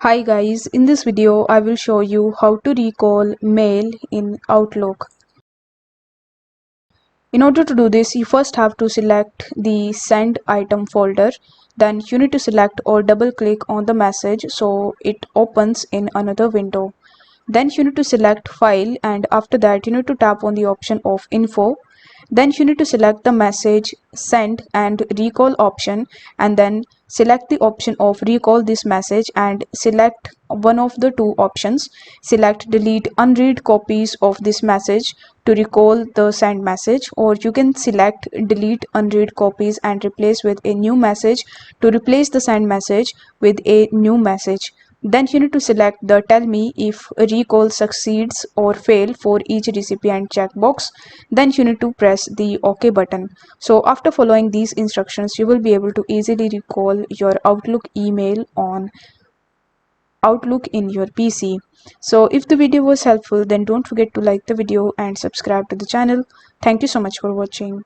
Hi guys, in this video I will show you how to recall mail in Outlook. In order to do this, you first have to select the send item folder. Then you need to select or double click on the message so it opens in another window. Then you need to select file, and after that you need to tap on the option of info. Then you need to select the message send and recall option, and then select the option of recall this message and select one of the two options. Select delete unread copies of this message to recall the send message, or you can select delete unread copies and replace with a new message to replace the send message with a new message. Then you need to select the tell me if recall succeeds or fail for each recipient checkbox. Then you need to press the OK button. So after following these instructions, you will be able to easily recall your Outlook email on Outlook in your PC. So if the video was helpful, then don't forget to like the video and subscribe to the channel. Thank you so much for watching.